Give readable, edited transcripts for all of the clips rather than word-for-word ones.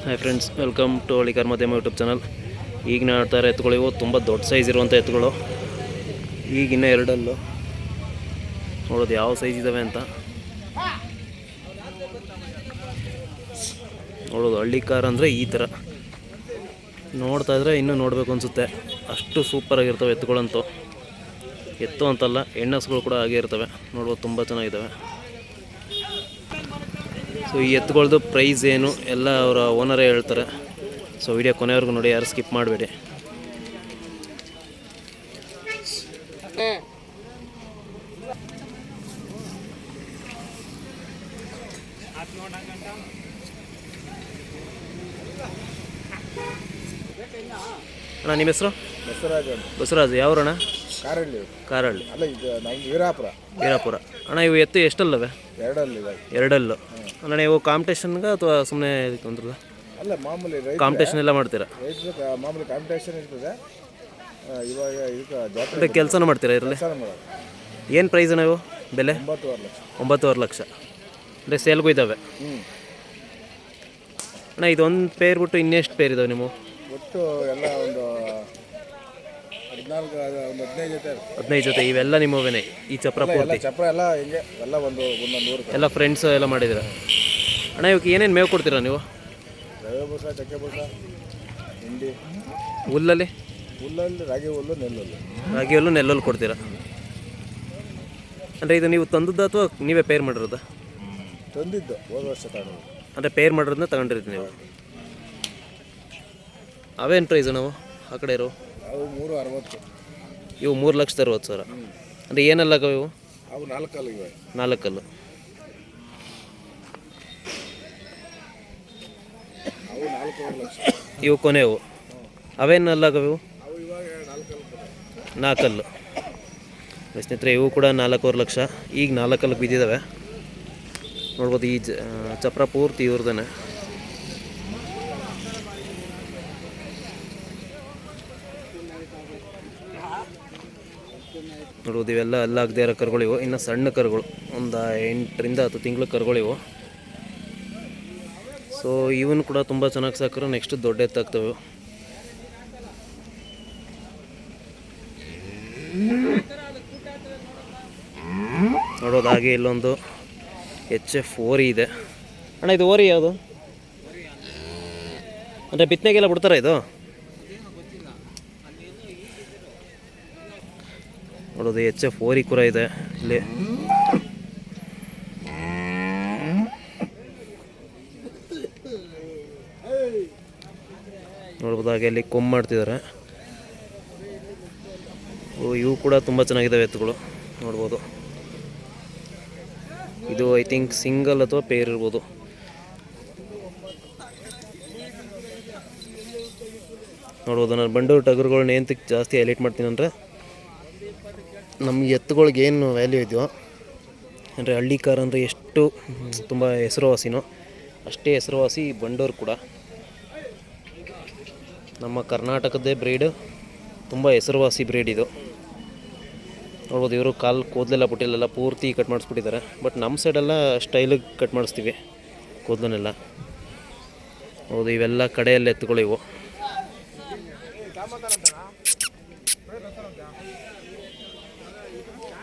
Hi friends, welcome to Hallikar Madhyama YouTube channel. ಈಗ ನೋಡ್ತಾರೆ ಎತ್ತುಗಳು ಇವು ತುಂಬ ದೊಡ್ಡ ಸೈಜ್ ಇರುವಂಥ ಎತ್ತುಗಳು. ಈಗಿನ್ನ ಎರಡಲ್ಲು ನೋಡೋದು ಯಾವ ಸೈಜ್ ಇದ್ದಾವೆ ಅಂತ ನೋಡೋದು. ಹಳ್ಳಿಕಾರ್ ಅಂದರೆ ಈ ಥರ ನೋಡ್ತಾ ಇದ್ರೆ ಇನ್ನೂ ನೋಡಬೇಕು ಅನಿಸುತ್ತೆ, ಅಷ್ಟು ಸೂಪರಾಗಿರ್ತವೆ ಎತ್ತುಗಳಂತೂ. ಎತ್ತು ಅಂತಲ್ಲ, ಹೆಣ್ಣಸುಗಳು ಕೂಡ ಹಾಗೆ ಇರ್ತವೆ. ನೋಡ್ಬೋದು ತುಂಬ ಚೆನ್ನಾಗಿದ್ದಾವೆ. ಸೊ ಈ ಎತ್ತುಗಳದ್ದು ಪ್ರೈಸ್ ಏನು ಎಲ್ಲ ಅವರ ಓನರೇ ಹೇಳ್ತಾರೆ. ಸೊ ವಿಡಿಯೋ ಕೊನೆವರೆಗೂ ನೋಡಿ, ಯಾರು ಸ್ಕಿಪ್ ಮಾಡಬೇಡಿ. ಅಣ್ಣ ನಿಮ್ಮ ಹೆಸರು? ಬಸವರಾಜ್. ಯಾವ್ರಣ್ಣ? ಕಾರಹಳ್ಳಿ. ಅಲ್ಲ, ಇದು ನಮ್ದು ವೀರಾಪುರ. ಅಣ್ಣ ಇವು ಎತ್ತು ಎಷ್ಟಲ್ಲವೆ? ಎರಡಲ್ಲು. ಅಣ್ಣ ನೀವು ಕಾಂಪಿಟೇಷನ್ಗೆ ಅಥವಾ ಸುಮ್ಮನೆ ಅಂದ್ರಲ್ಲ? ಅಲ್ಲ, ಮಾಮೂಲಿ ಕಾಂಪಿಟೇಷನ್ ಎಲ್ಲ ಮಾಡ್ತೀರಾ? ಮಾಮೂಲಿ ಕಾಂಪಿಟೇಷನ್ ಇರ್ತದೆ. ಇವಾಗ ಇದಕ್ಕೆ ಜಾತ್ರೆ ಕೆಲಸನ ಮಾಡ್ತೀರಾ ಇದರಲ್ಲಿ? ಏನು ಪ್ರೈಸ್ ಅಣ್ಣ ಇವು? ಬೆಲೆ 9.5 ಲಕ್ಷ. ಅಂದರೆ ಸೇಲ್ಗೂ ಇದ್ದಾವೆ. ಅಣ್ಣ ಇದೊಂದು ಪೇರ್ ಬಿಟ್ಟು ಇನ್ನೆಷ್ಟು ಪೇರ್ ಇದ್ದಾವೆ ನೀವು? ಒಟ್ಟು ಎಲ್ಲ ಒಂದು 15 ಜೊತೆ. ಇವೆಲ್ಲ ನಿಮ್ಮವೇನೆ? ಈ ಚಪ್ರ ಪೂರ್ತಿ? ಚಪ್ರ ಎಲ್ಲ ಹಿಂಗೆ ಎಲ್ಲ ಒಂದೊಂದು ಎಲ್ಲ ಫ್ರೆಂಡ್ಸ್ ಎಲ್ಲ ಮಾಡಿದ್ದೀರಾ? ಅಣ್ಣ ಇವಕ್ಕೆ ಏನೇನು ಮೇವು ಕೊಡ್ತೀರಾ ನೀವು? ರವೆ ಬೂಸ, ಚಕ್ಕೆ ಬೂಸ, ಹಿಂಡಿ. ಹುಲ್ಲಲ್ಲಿ ರಾಗಿ ಹುಲ್ಲು, ನೆಲ್ಲಲ್ಲಿ ಕೊಡ್ತೀರಾ? ಅಂದರೆ ಇದು ನೀವು ತಂದದ್ದು ಅಥವಾ ನೀವೇ ಪೇರ್ ಮಾಡಿರೋದು? ತಂದಿದ್ದು, ಹೋದ ವರ್ಷ ತಗೊಂಡು. ಅಂದರೆ ಪೇರ್ ಮಾಡಿರೋದನ್ನ ತಗೊಂಡಿರ್ತೀವಿ ನೀವು? ಅವೇನು ಪ್ರೈಸು ನಾವು ಆ ಕಡೆ ಇರೋ? ಅವು 3.60. ಇವು 3,60,000. ಅಂದರೆ ಏನೆಲ್ಲ ಇವು? ಅವು 4 ಇವೆ. 4 ಅವು 4 ಲಕ್ಷ. ಇವು ಕೊನೆವು. ಅವೇನೆಲ್ಲ ಇವು? ಅವು ಇವಾಗ 4 ಸ್ನೇಹಿತರೆ, ಇವು ಕೂಡ 4.5 ಲಕ್ಷ. ಈಗ 4 ಬಿದ್ದಿದ್ದಾವೆ. ನೋಡ್ಬೋದು ಈ ಚಪ್ರ ಪೂರ್ತಿ ಇವ್ರದೇ. ನೋಡ್ಬೋದು ಇವೆಲ್ಲ ಅಲ್ಲಾಗದೇ ಇರೋ ಕರುಗಳಿವು. ಇನ್ನು ಸಣ್ಣ ಕರುಗಳು, ಒಂದು 8ರಿಂದ 10 ತಿಂಗಳ ಕರುಗಳಿವು. ಸೊ ಇವನು ಕೂಡ ತುಂಬ ಚೆನ್ನಾಗಿ ಸಾಕಿರೋ ನೆಕ್ಸ್ಟ್ ದೊಡ್ಡ ಎತ್ತಾಗ್ತವೆ. ನೋಡೋದು ಹಾಗೆ ಇಲ್ಲೊಂದು HF ಓರಿ ಇದೆ. ಅಣ್ಣ ಇದು ಓರಿ ಯಾವುದು? ಅಂದರೆ ಬಿತ್ತನೆಗೆಲ್ಲ ಬಿಡ್ತಾರಾ ಇದು? ನೋಡೋದು HF ಓರಿ ಕೂಡ ಇದೆ ಇಲ್ಲಿ. ನೋಡ್ಬೋದು ಹಾಗೆ ಅಲ್ಲಿ ಕೊಂಬ್ ಮಾಡ್ತಿದ್ದಾರೆ. ಇವು ಕೂಡ ತುಂಬ ಚೆನ್ನಾಗಿದ್ದಾವೆ ಎತ್ತುಗಳು. ನೋಡ್ಬೋದು ಇದು ಐ ಥಿಂಕ್ ಸಿಂಗಲ್ ಅಥವಾ ಪೇರ್ ಇರ್ಬೋದು. ನೋಡ್ಬೋದು. ನಾನು ಬಂಡೂರು ಟಗರುಗಳನ್ನ ಏನಂತಕ್ಕೆ ಜಾಸ್ತಿ ಹೈಲೈಟ್ ಮಾಡ್ತೀನಿ ಅಂದರೆ, ನಮ್ಮ ಎತ್ತುಗಳಿಗೆ ಏನು ವ್ಯಾಲ್ಯೂ ಇದೆಯೋ, ಅಂದರೆ ಹಳ್ಳಿಕಾರ್ ಅಂದರೆ ಎಷ್ಟು ತುಂಬ ಹೆಸರುವಾಸಿನೋ ಅಷ್ಟೇ ಹೆಸರುವಾಸಿ ಬಂಡೂರು ಕೂಡ. ನಮ್ಮ ಕರ್ನಾಟಕದ್ದೇ ಬ್ರೀಡ್, ತುಂಬ ಹೆಸರುವಾಸಿ ಬ್ರೀಡ್ ಇದು. ನೋಡ್ಬೋದು ಇವರು ಕಾಲು ಕೂದಲೆಲ್ಲ ಬಿಟ್ಟಿಲ್ಲ, ಪೂರ್ತಿ ಕಟ್ ಮಾಡಿಸ್ಬಿಟ್ಟಿದ್ದಾರೆ. ಬಟ್ ನಮ್ಮ ಸೈಡೆಲ್ಲ ಸ್ಟೈಲಿಗೆ ಕಟ್ ಮಾಡಿಸ್ತೀವಿ ಕೂದಲನ್ನೆಲ್ಲ. ಹೌದು, ಇವೆಲ್ಲ ಕಡೆಯಲ್ಲಿ ಎತ್ತುಗಳು ಇವು.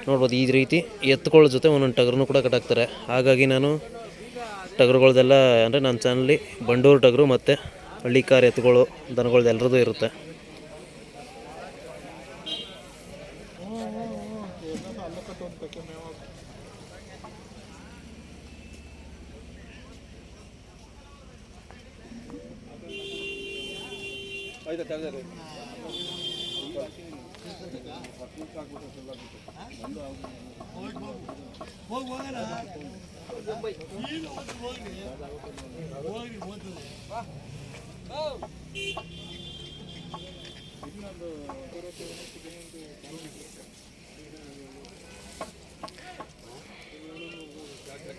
ನೋಡ್ಬೋದು ಈ ರೀತಿ ಎತ್ತುಗಳ ಜೊತೆ ಒಂದೊಂದು ಟಗರನ್ನು ಕೂಡ ಕಟ್ಟಾಕ್ತಾರೆ. ಹಾಗಾಗಿ ನಾನು ಟಗರುಗಳ್ದೆಲ್ಲ, ಅಂದರೆ ನನ್ನ ಚಾನಲ್ಲಿ ಬಂಡೂರು ಟಗರು ಮತ್ತು ಹಳ್ಳಿಕಾರ್ ಎತ್ತುಗಳು, ದನಗಳ್ದು ಎಲ್ಲರದ್ದು ಇರುತ್ತೆ.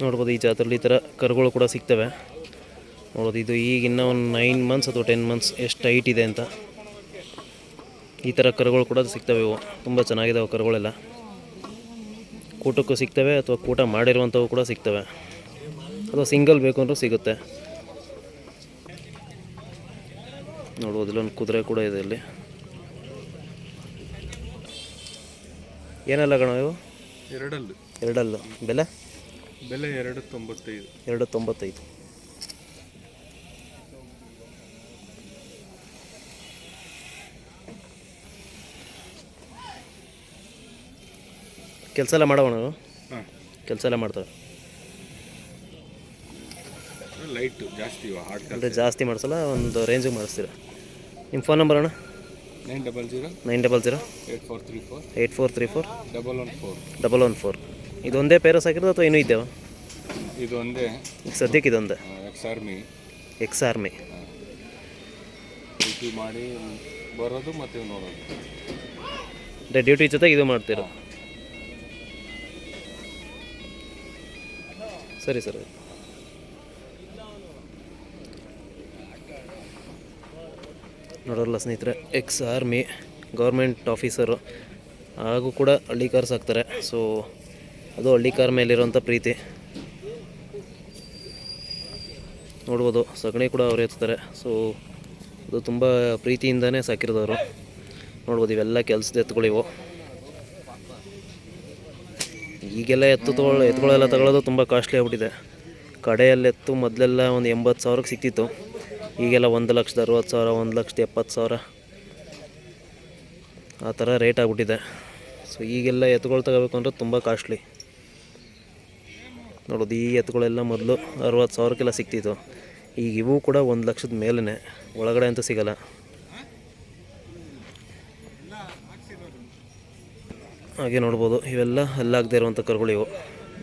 ನೋಡ್ಬೋದು ಈ ಜಾತ್ರೆಯಲ್ಲಿ ಈ ಥರ ಕರುಗಳು ಕೂಡ ಸಿಗ್ತವೆ. ನೋಡೋದು ಇದು ಈಗ ಇನ್ನೂ ಒಂದು 9 ಮಂತ್ಸ್ ಅಥವಾ 10 ಮಂತ್ಸ್ ಎಷ್ಟು ಹೈಟ್ ಇದೆ ಅಂತ. ಈ ಥರ ಕರುಗಳು ಕೂಡ ಸಿಗ್ತವೆ. ಇವು ತುಂಬ ಚೆನ್ನಾಗಿದ್ದಾವೆ ಕರುಗಳೆಲ್ಲ. ಕೂಟಕ್ಕೂ ಸಿಗ್ತವೆ ಅಥವಾ ಕೂಟ ಮಾಡಿರುವಂಥವು ಕೂಡ ಸಿಗ್ತವೆ. ಅಥವಾ ಸಿಂಗಲ್ ಬೇಕು ಅಂದರೂ ಸಿಗುತ್ತೆ. ನೋಡ್ಬೋದು ಇಲ್ಲೊಂದು ಕುದುರೆ ಕೂಡ ಇದೆ ಇಲ್ಲಿ. ಏನೆಲ್ಲ ಗಣ ಇವು? ಎರಡಲ್ಲು. ಬೆಲೆ 295. 295. ಕೆಲಸ ಎಲ್ಲ ಮಾಡೋಣ? ಹಾಂ, ಕೆಲಸ ಎಲ್ಲ ಮಾಡ್ತಾರೆ. ಲೈಟು ಜಾಸ್ತಿ ಹಾರ್ಡ್ ಅಂದರೆ ಜಾಸ್ತಿ ಮಾಡಿಸಲ್ಲ, ಒಂದು ರೇಂಜಿಗೆ ಮಾಡಿಸ್ತೀರ. ನಿಮ್ಮ ಫೋನ್ ನಂಬರ್ ಅಣ್ಣ? 900 900 8434 8434 114. 114. ಇದೊಂದೇ ಪೇರಸ್ ಹಾಕಿರೋದು ಅಥವಾ ಇನ್ನೂ ಇದ್ದಾವೆ? ಇದು ಒಂದೇ, ಈಗ ಸದ್ಯಕ್ಕೆ ಇದೊಂದೇ. ಎಕ್ಸ್ ಆರ್ಮಿ ಡ್ಯೂಟಿ ಮಾಡಿ ಬರೋದು ಮತ್ತು ಇವು ನೋಡೋದು. ಅಂದರೆ ಡ್ಯೂಟಿ ಜೊತೆಗೆ ಇದು ಮಾಡ್ತೀರಾ? ಸರಿ ಸರ್. ನೋಡೋಲ್ಲ ಸ್ನೇಹಿತರೆ, ಎಕ್ಸ್ ಆರ್ಮಿ ಗೌರ್ಮೆಂಟ್ ಆಫೀಸರು ಹಾಗೂ ಕೂಡ ಹಳ್ಳಿ ಕಾರ್ ಸಾಕ್ತಾರೆ. ಸೊ ಅದು ಹಳ್ಳಿ ಕಾರ್ ಮೇಲಿರೋಂಥ ಪ್ರೀತಿ ನೋಡ್ಬೋದು. ಸಗಣಿ ಕೂಡ ಅವ್ರು ಎತ್ತಾರೆ. ಸೊ ಅದು ತುಂಬ ಪ್ರೀತಿಯಿಂದನೇ ಸಾಕಿರೋದವರು. ನೋಡ್ಬೋದು ಇವೆಲ್ಲ ಕೆಲಸದ ಎತ್ತುಗಳಿವು. ಈಗೆಲ್ಲ ಎತ್ತುಗಳೆಲ್ಲ ತಗೊಳ್ಳೋದು ತುಂಬ ಕಾಸ್ಟ್ಲಿ ಆಗ್ಬಿಟ್ಟಿದೆ. ಕಡೆಯಲ್ಲಿ ಎತ್ತು ಮೊದಲೆಲ್ಲ ಒಂದು 80,000ಕ್ಕೆ ಸಿಕ್ತಿತ್ತು. ಈಗೆಲ್ಲ 1,60,000, 1,70,000 ಆ ಥರ ರೇಟ್ ಆಗಿಬಿಟ್ಟಿದೆ. ಸೊ ಈಗೆಲ್ಲ ಎತ್ತುಗಳು ತಗೋಬೇಕು ಅಂದರೆ ತುಂಬ ಕಾಸ್ಟ್ಲಿ. ನೋಡೋದು ಈ ಎತ್ತುಗಳೆಲ್ಲ ಮೊದಲು 60,000ಕ್ಕೆಲ್ಲ ಸಿಕ್ತಿತ್ತು. ಈಗ ಇವು ಕೂಡ 1,00,000 ಮೇಲೇ, ಒಳಗಡೆ ಅಂತೂ ಸಿಗಲ್ಲ. ಹಾಗೆ ನೋಡ್ಬೋದು ಇವೆಲ್ಲ ಹಲ್ಲಾಗದೇ ಇರುವಂಥ ಕರುಗಳಿವು.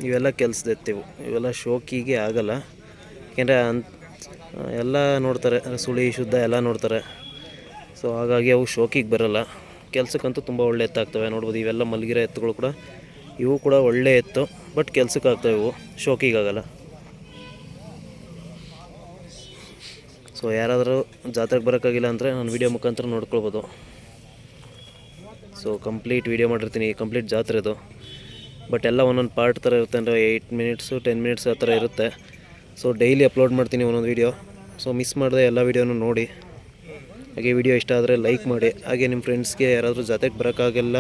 ಇವೆಲ್ಲ ಕೆಲಸದ ಎತ್ತಿವು. ಇವೆಲ್ಲ ಶೋಕಿಗೆ ಆಗಲ್ಲ. ಯಾಕೆಂದರೆ ಎಲ್ಲ ನೋಡ್ತಾರೆ, ಸುಳಿ ಶುದ್ಧ ಎಲ್ಲ ನೋಡ್ತಾರೆ. ಸೊ ಹಾಗಾಗಿ ಅವು ಶೋಕಿಗೆ ಬರೋಲ್ಲ. ಕೆಲಸಕ್ಕಂತೂ ತುಂಬ ಒಳ್ಳೆ ಎತ್ತಾಗ್ತವೆ. ನೋಡ್ಬೋದು ಇವೆಲ್ಲ ಮಲಗಿರೋ ಎತ್ತುಗಳು ಕೂಡ, ಇವು ಕೂಡ ಒಳ್ಳೆ ಎತ್ತು. ಬಟ್ ಕೆಲಸಕ್ಕೆ ಆಗ್ತವೆ, ಇವು ಶೋಕಿಗಾಗಲ್ಲ. ಸೊ ಯಾರಾದರೂ ಜಾತ್ರೆಗೆ ಬರೋಕ್ಕಾಗಿಲ್ಲ ಅಂದರೆ ನಾನು ವೀಡಿಯೋ ಮುಖಾಂತರ ನೋಡ್ಕೊಳ್ಬೋದು. ಸೊ ಕಂಪ್ಲೀಟ್ ವೀಡಿಯೋ ಮಾಡಿರ್ತೀನಿ, ಕಂಪ್ಲೀಟ್ ಜಾತ್ರೆದು. ಬಟ್ ಎಲ್ಲ ಒಂದೊಂದು ಪಾರ್ಟ್ ಥರ ಇರುತ್ತೆ. ಅಂದರೆ 8 ಮಿನಿಟ್ಸು 10 ಮಿನಿಟ್ಸ್ ಆ ಥರ ಇರುತ್ತೆ. ಸೊ ಡೈಲಿ ಅಪ್ಲೋಡ್ ಮಾಡ್ತೀನಿ ಒಂದೊಂದು ವೀಡಿಯೋ. ಸೊ ಮಿಸ್ ಮಾಡದೆ ಎಲ್ಲ ವೀಡಿಯೋನು ನೋಡಿ. ಹಾಗೆ ವಿಡಿಯೋ ಇಷ್ಟ ಆದರೆ ಲೈಕ್ ಮಾಡಿ. ಹಾಗೆ ನಿಮ್ಮ ಫ್ರೆಂಡ್ಸ್ಗೆ ಯಾರಾದರೂ ಜಾತ್ರೆಗೆ ಬರೋಕ್ಕಾಗಲ್ಲ,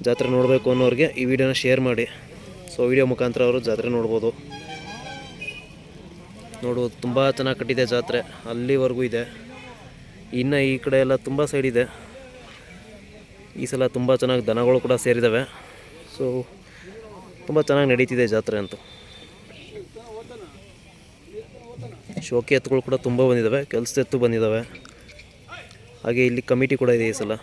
ಜಾತ್ರೆ ನೋಡಬೇಕು ಅನ್ನೋರಿಗೆ ಈ ವಿಡಿಯೋನ ಶೇರ್ ಮಾಡಿ. ಸೊ ವಿಡಿಯೋ ಮುಖಾಂತರ ಅವರು ಜಾತ್ರೆ ನೋಡ್ಬೋದು. ನೋಡ್ಬೋದು ತುಂಬ ಚೆನ್ನಾಗಿ ಕಟ್ಟಿದೆ ಜಾತ್ರೆ, ಅಲ್ಲಿವರೆಗೂ ಇದೆ. ಇನ್ನು ಈ ಕಡೆ ಎಲ್ಲ ತುಂಬ ಸೈಡ್ ಇದೆ. ಈ ಸಲ ತುಂಬ ಚೆನ್ನಾಗಿ ದನಗಳು ಕೂಡ ಸೇರಿದ್ದಾವೆ. ಸೊ ತುಂಬ ಚೆನ್ನಾಗಿ ನಡೀತಿದೆ ಜಾತ್ರೆ ಅಂತೂ. ಶೋಕಿ ಎತ್ತುಗಳು ಕೂಡ ತುಂಬ ಬಂದಿದ್ದಾವೆ, ಕೆಲಸದ ಎತ್ತು ಬಂದಿದ್ದಾವೆ. ಹಾಗೆ ಇಲ್ಲಿ ಕಮಿಟಿ ಕೂಡ ಇದೆ ಈ ಸಲ.